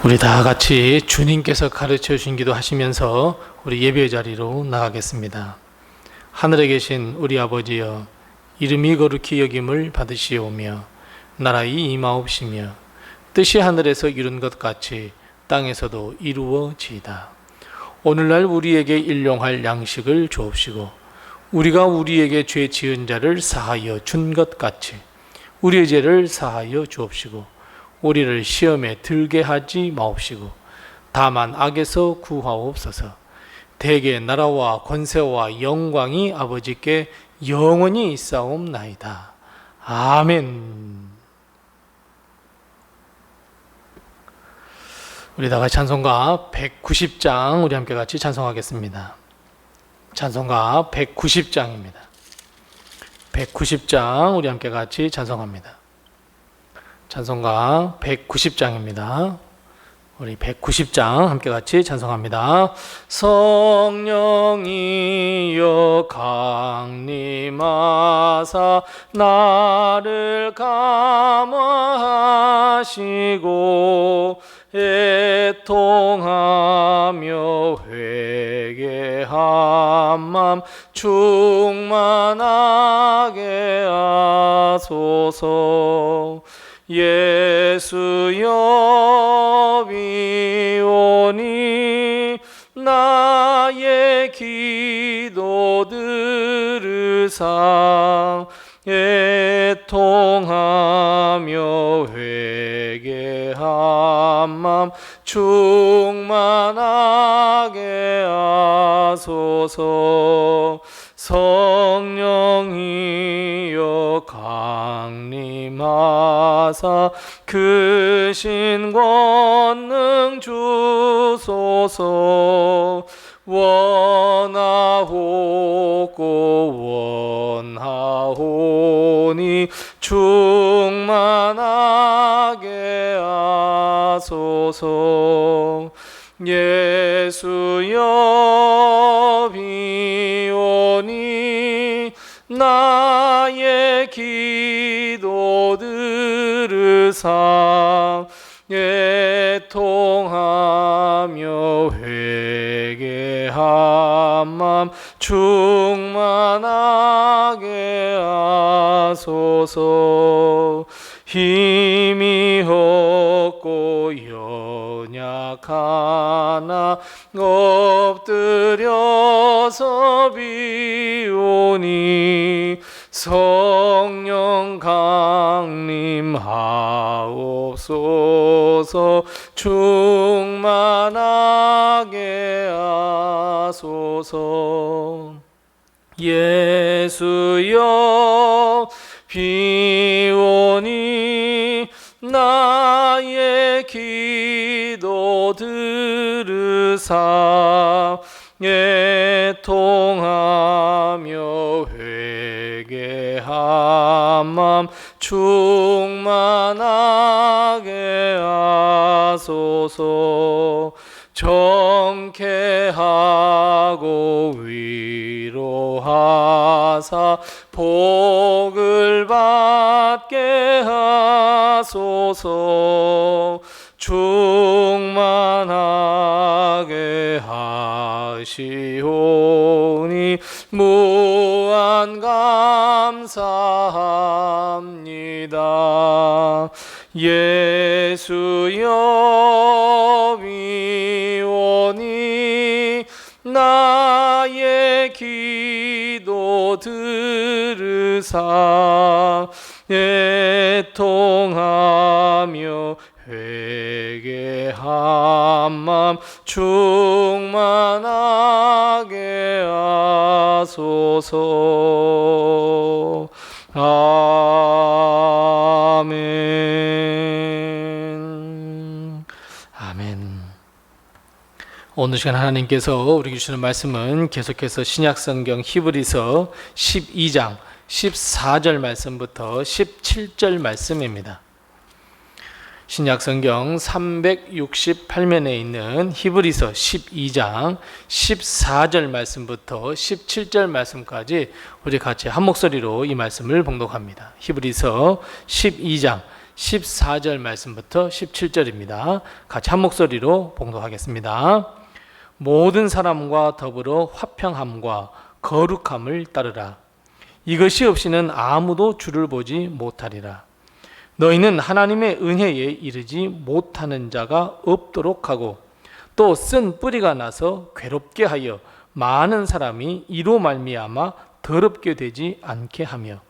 우리 다 같이 주님께서 가르쳐 주신 기도 하시면서 우리 예배 자리로 나가겠습니다. 하늘에 계신 우리 아버지여, 이름이 거룩히 여김을 받으시오며 나라의 임하옵시며 뜻이 하늘에서 이룬 것 같이 땅에서도 이루어지이다. 오늘날 우리에게 일용할 양식을 주옵시고 우리가 우리에게 죄 지은 자를 사하여 준 것 같이 우리의 죄를 사하여 주옵시고 우리를 시험에 들게 하지 마옵시고 다만 악에서 구하옵소서. 대개 나라와 권세와 영광이 아버지께 영원히 있사옵나이다. 아멘. 우리 다 같이 찬송가 190장 우리 함께 같이 찬송하겠습니다. 찬송가 190장입니다. 190장 우리 함께 같이 찬송합니다. 찬송가 190장입니다. 우리 190장 함께 같이 찬송합니다. 성령이여 강림하사 나를 감화하시고 애통하며 회개한 맘 충만하게 하소서. 예수여 비오니 나의 기도 들으사 애통하며 회개한 맘 충만하게 하소서. 성령이여 강림하사 크신 권능 주소서. 원하옵고 원하오니 충만하게 하소서. 예수여 비오니 나의 기도 들으사 애통하며 회개한 맘 충만하게 하소서. 힘이 없고 연약하나 엎드려서 비오니 성령 강림하옵소서. 충만하게 하소서. 예수여 비오니 나의 기도 들으사 애통하며 회개한 맘 충만하게 하소서. 정케하고 위로하사 복을 받게 하소서. 충만하게 하시오니 무한 감사합니다. 예수여 비오니 나의 기도 들으사 애통하며 회개한 맘 충만하게 하소서. 아멘. 아멘. 오늘 시간 하나님께서 우리에게 주시는 말씀은 계속해서 신약성경 히브리서 12장 14절 말씀부터 17절 말씀입니다. 신약성경 368면에 있는 히브리서 12장 14절 말씀부터 17절 말씀까지 우리 같이 한 목소리로 이 말씀을 봉독합니다. 히브리서 12장 14절 말씀부터 17절입니다. 같이 한 목소리로 봉독하겠습니다. 모든 사람과 더불어 화평함과 거룩함을 따르라. 이것이 없이는 아무도 주를 보지 못하리라. 너희는 하나님의 은혜에 이르지 못하는 자가 없도록 하고 또 쓴 뿌리가 나서 괴롭게 하여 많은 사람이 이로 말미암아 더럽게 되지 않게 하며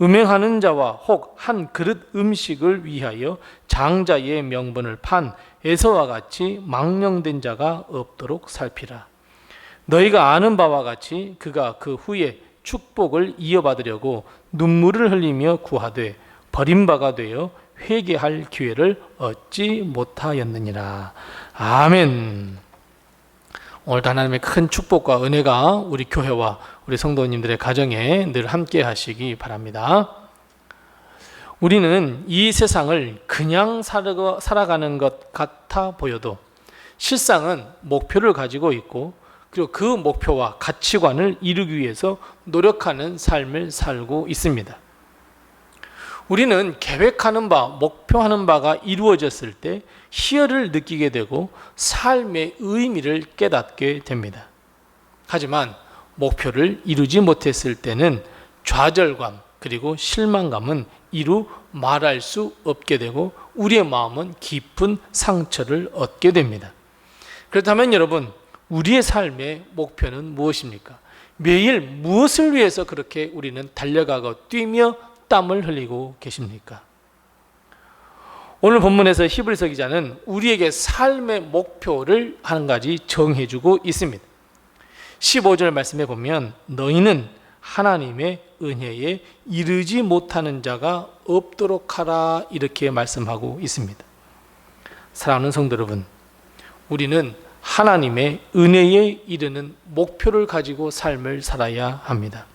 음행하는 자와 혹 한 그릇 음식을 위하여 장자의 명분을 판 에서와 같이 망령된 자가 없도록 살피라. 너희가 아는 바와 같이 그가 그 후에 축복을 이어받으려고 눈물을 흘리며 구하되 버림바가 되어 회개할 기회를 얻지 못하였느니라. 아멘. 오늘도 하나님의 큰 축복과 은혜가 우리 교회와 우리 성도님들의 가정에 늘 함께 하시기 바랍니다. 우리는 이 세상을 그냥 살아가는 것 같아 보여도 실상은 목표를 가지고 있고 그리고 그 목표와 가치관을 이루기 위해서 노력하는 삶을 살고 있습니다. 우리는 계획하는 바, 목표하는 바가 이루어졌을 때 희열을 느끼게 되고 삶의 의미를 깨닫게 됩니다. 하지만 목표를 이루지 못했을 때는 좌절감 그리고 실망감은 이루 말할 수 없게 되고 우리의 마음은 깊은 상처를 얻게 됩니다. 그렇다면 여러분, 우리의 삶의 목표는 무엇입니까? 매일 무엇을 위해서 그렇게 우리는 달려가고 뛰며 땀을 흘리고 계십니까? 오늘 본문에서 히브리서 기자는 우리에게 삶의 목표를 한 가지 정해주고 있습니다. 15절 말씀에 보면 너희는 하나님의 은혜에 이르지 못하는 자가 없도록 하라 이렇게 말씀하고 있습니다. 사랑하는 성도 여러분, 우리는 하나님의 은혜에 이르는 목표를 가지고 삶을 살아야 합니다.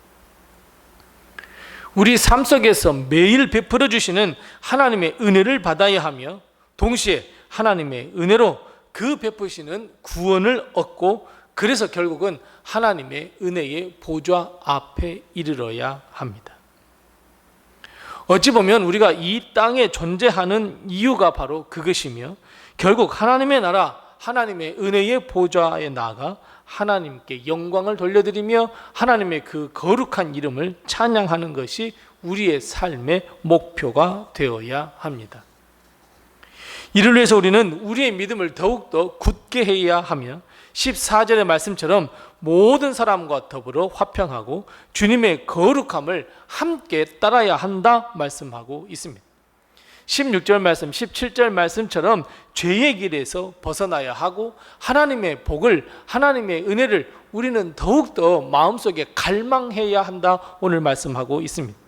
우리 삶 속에서 매일 베풀어 주시는 하나님의 은혜를 받아야 하며 동시에 하나님의 은혜로 그 베푸시는 구원을 얻고 그래서 결국은 하나님의 은혜의 보좌 앞에 이르러야 합니다. 어찌 보면 우리가 이 땅에 존재하는 이유가 바로 그것이며 결국 하나님의 나라, 하나님의 은혜의 보좌에 나아가 하나님께 영광을 돌려드리며 하나님의 그 거룩한 이름을 찬양하는 것이 우리의 삶의 목표가 되어야 합니다. 이를 위해서 우리는 우리의 믿음을 더욱더 굳게 해야 하며 14절의 말씀처럼 모든 사람과 더불어 화평하고 주님의 거룩함을 함께 따라야 한다 말씀하고 있습니다. 16절 말씀, 17절 말씀처럼 죄의 길에서 벗어나야 하고 하나님의 복을, 하나님의 은혜를 우리는 더욱더 마음속에 갈망해야 한다 오늘 말씀하고 있습니다.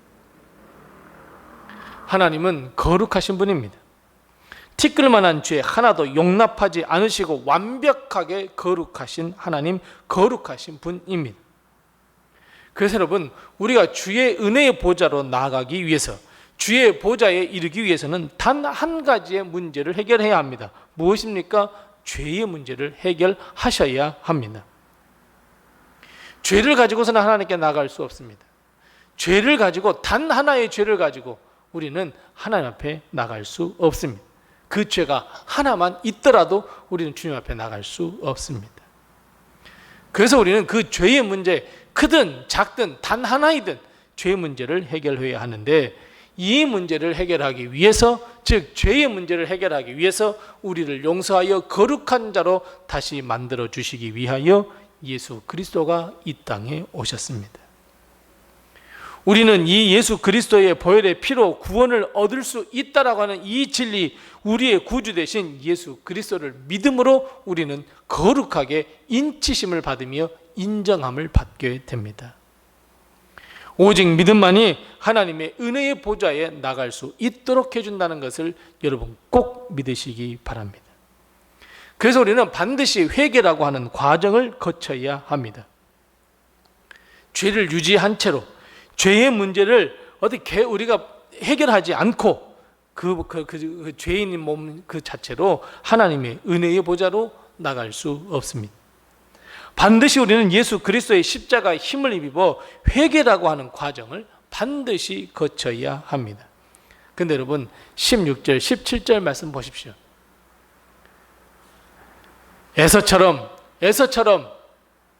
하나님은 거룩하신 분입니다. 티끌만한 죄 하나도 용납하지 않으시고 완벽하게 거룩하신 하나님, 거룩하신 분입니다. 그래서 여러분, 우리가 주의 은혜의 보좌로 나아가기 위해서 주의 보좌에 이르기 위해서는 단 한 가지의 문제를 해결해야 합니다. 무엇입니까? 죄의 문제를 해결하셔야 합니다. 죄를 가지고서는 하나님께 나갈 수 없습니다. 죄를 가지고 단 하나의 죄를 가지고 우리는 하나님 앞에 나갈 수 없습니다. 그 죄가 하나만 있더라도 우리는 주님 앞에 나갈 수 없습니다. 그래서 우리는 그 죄의 문제, 크든 작든 단 하나이든 죄의 문제를 해결해야 하는데 이 문제를 해결하기 위해서, 즉 죄의 문제를 해결하기 위해서 우리를 용서하여 거룩한 자로 다시 만들어 주시기 위하여 예수 그리스도가 이 땅에 오셨습니다. 우리는 이 예수 그리스도의 보혈의 피로 구원을 얻을 수 있다라고 하는 이 진리, 우리의 구주 되신 예수 그리스도를 믿음으로 우리는 거룩하게 인치심을 받으며 인정함을 받게 됩니다. 오직 믿음만이 하나님의 은혜의 보좌에 나갈 수 있도록 해준다는 것을 여러분 꼭 믿으시기 바랍니다. 그래서 우리는 반드시 회개라고 하는 과정을 거쳐야 합니다. 죄를 유지한 채로 죄의 문제를 어떻게 우리가 해결하지 않고 그 죄인인 몸 그 자체로 하나님의 은혜의 보좌로 나갈 수 없습니다. 반드시 우리는 예수 그리스도의 십자가의 힘을 입어 회개라고 하는 과정을 반드시 거쳐야 합니다. 근데 여러분 16절, 17절 말씀 보십시오. 에서처럼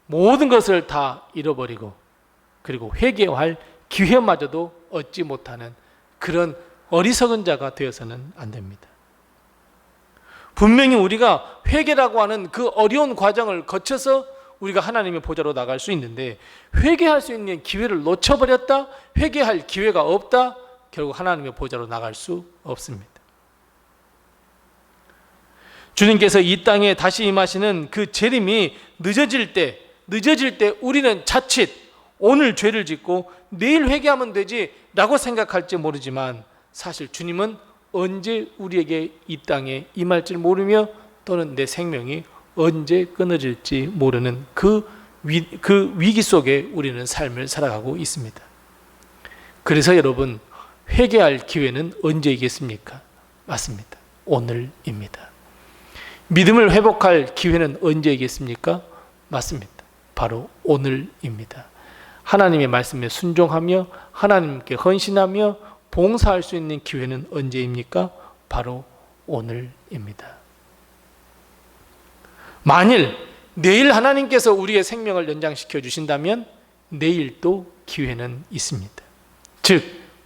모든 것을 다 잃어버리고 그리고 회개할 기회마저도 얻지 못하는 그런 어리석은 자가 되어서는 안 됩니다. 분명히 우리가 회개라고 하는 그 어려운 과정을 거쳐서 우리가 하나님의 보좌로 나갈 수 있는데 회개할 수 있는 기회를 놓쳐버렸다, 회개할 기회가 없다, 결국 하나님의 보좌로 나갈 수 없습니다. 주님께서 이 땅에 다시 임하시는 그 재림이 늦어질 때 우리는 자칫 오늘 죄를 짓고 내일 회개하면 되지 라고 생각할지 모르지만 사실 주님은 언제 우리에게 이 땅에 임할지 모르며 또는 내 생명이 언제 끊어질지 모르는 그 위기 속에 우리는 삶을 살아가고 있습니다. 그래서 여러분, 회개할 기회는 언제이겠습니까? 맞습니다. 오늘입니다. 믿음을 회복할 기회는 언제이겠습니까? 맞습니다. 바로 오늘입니다. 하나님의 말씀에 순종하며 하나님께 헌신하며 봉사할 수 있는 기회는 언제입니까? 바로 오늘입니다. 만일 내일 하나님께서 우리의 생명을 연장시켜 주신다면 내일도 기회는 있습니다. 즉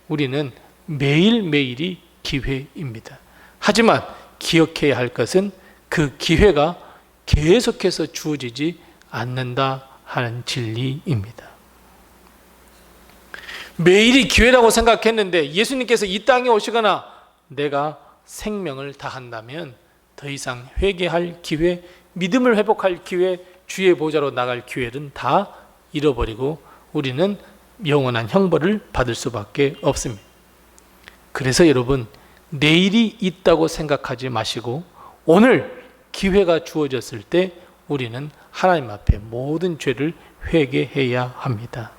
우리는 매일매일이 기회입니다. 하지만 기억해야 할 것은 그 기회가 계속해서 주어지지 않는다 하는 진리입니다. 매일이 기회라고 생각했는데 예수님께서 이 땅에 오시거나 내가 생명을 다한다면 더 이상 회개할 기회, 믿음을 회복할 기회, 주의 보좌로 나갈 기회는 다 잃어버리고 우리는 영원한 형벌을 받을 수밖에 없습니다. 그래서 여러분, 내일이 있다고 생각하지 마시고 오늘 기회가 주어졌을 때 우리는 하나님 앞에 모든 죄를 회개해야 합니다.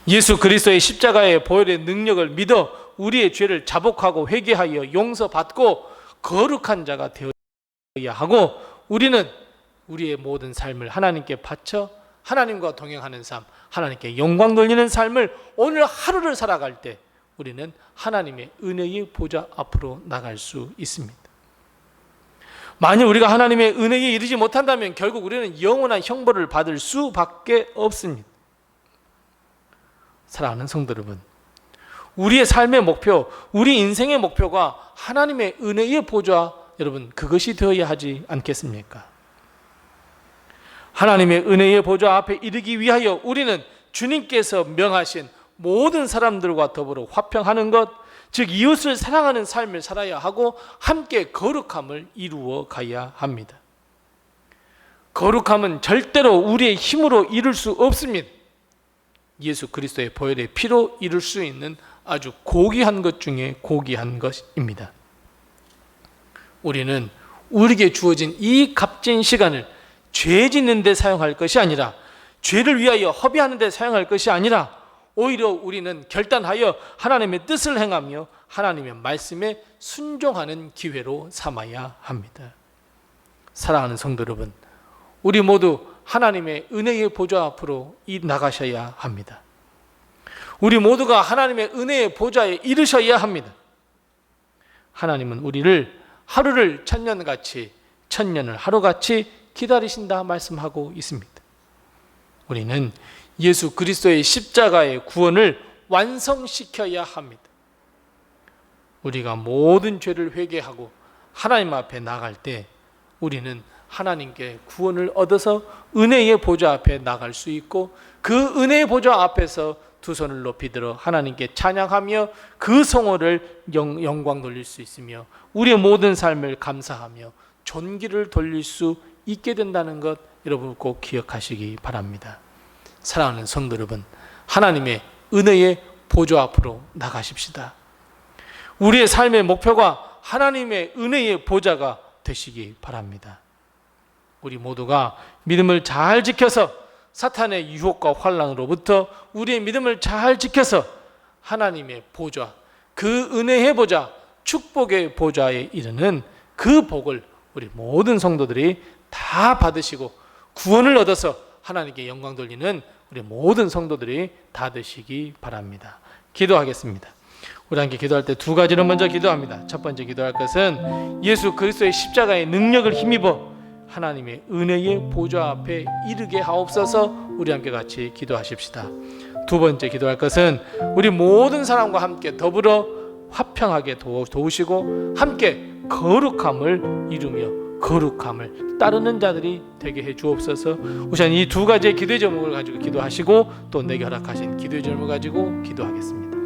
예수 그리스도의 십자가의 보혈의 능력을 믿어 우리의 죄를 자복하고 회개하여 용서받고 거룩한 자가 되어야 하고 우리는 우리의 모든 삶을 하나님께 바쳐 하나님과 동행하는 삶, 하나님께 영광 돌리는 삶을 오늘 하루를 살아갈 때 우리는 하나님의 은혜의 보좌 앞으로 나갈 수 있습니다. 만약 우리가 하나님의 은혜에 이르지 못한다면 결국 우리는 영원한 형벌을 받을 수밖에 없습니다. 사랑하는 성도 여러분, 우리의 삶의 목표, 우리 인생의 목표가 하나님의 은혜의 보좌, 여러분 그것이 되어야 하지 않겠습니까? 하나님의 은혜의 보좌 앞에 이르기 위하여 우리는 주님께서 명하신 모든 사람들과 더불어 화평하는 것, 즉 이웃을 사랑하는 삶을 살아야 하고 함께 거룩함을 이루어 가야 합니다. 거룩함은 절대로 우리의 힘으로 이룰 수 없습니다. 예수 그리스도의 보혈의 피로 이룰 수 있는 아주 고귀한 것 중에 고귀한 것입니다. 우리는 우리에게 주어진 이 값진 시간을 죄 짓는 데 사용할 것이 아니라 죄를 위하여 허비하는 데 사용할 것이 아니라 오히려 우리는 결단하여 하나님의 뜻을 행하며 하나님의 말씀에 순종하는 기회로 삼아야 합니다. 사랑하는 성도 여러분, 우리 모두 하나님의 은혜의 보좌 앞으로 나가셔야 합니다. 우리 모두가 하나님의 은혜의 보좌에 이르셔야 합니다. 하나님은 우리를 하루를 천년같이, 천년을 하루같이 기다리신다 말씀하고 있습니다. 우리는 예수 그리스도의 십자가의 구원을 완성시켜야 합니다. 우리가 모든 죄를 회개하고 하나님 앞에 나갈 때 우리는 하나님께 구원을 얻어서 은혜의 보좌 앞에 나갈 수 있고 그 은혜의 보좌 앞에서 두 손을 높이 들어 하나님께 찬양하며 그 성호를 영광 돌릴 수 있으며 우리의 모든 삶을 감사하며 존귀를 돌릴 수 있게 된다는 것 여러분 꼭 기억하시기 바랍니다. 사랑하는 성도 여러분, 하나님의 은혜의 보좌 앞으로 나가십시다. 우리의 삶의 목표가 하나님의 은혜의 보좌가 되시기 바랍니다. 우리 모두가 믿음을 잘 지켜서 사탄의 유혹과 환난으로부터 우리의 믿음을 잘 지켜서 하나님의 보좌, 그 은혜의 보좌, 축복의 보좌에 이르는 그 복을 우리 모든 성도들이 다 받으시고 구원을 얻어서 하나님께 영광 돌리는 우리 모든 성도들이 다 되시기 바랍니다. 기도하겠습니다. 우리 함께 기도할 때 두 가지를 먼저 기도합니다. 첫 번째 기도할 것은 예수 그리스도의 십자가의 능력을 힘입어 하나님의 은혜의 보좌 앞에 이르게 하옵소서. 우리 함께 같이 기도하십시다. 두 번째 기도할 것은 우리 모든 사람과 함께 더불어 화평하게 도우시고 함께 거룩함을 이루며 거룩함을 따르는 자들이 되게 해 주옵소서. 우선 이 두 가지의 기도의 제목을 가지고 기도하시고 또 내게 허락하신 기도의 제목을 가지고 기도하겠습니다.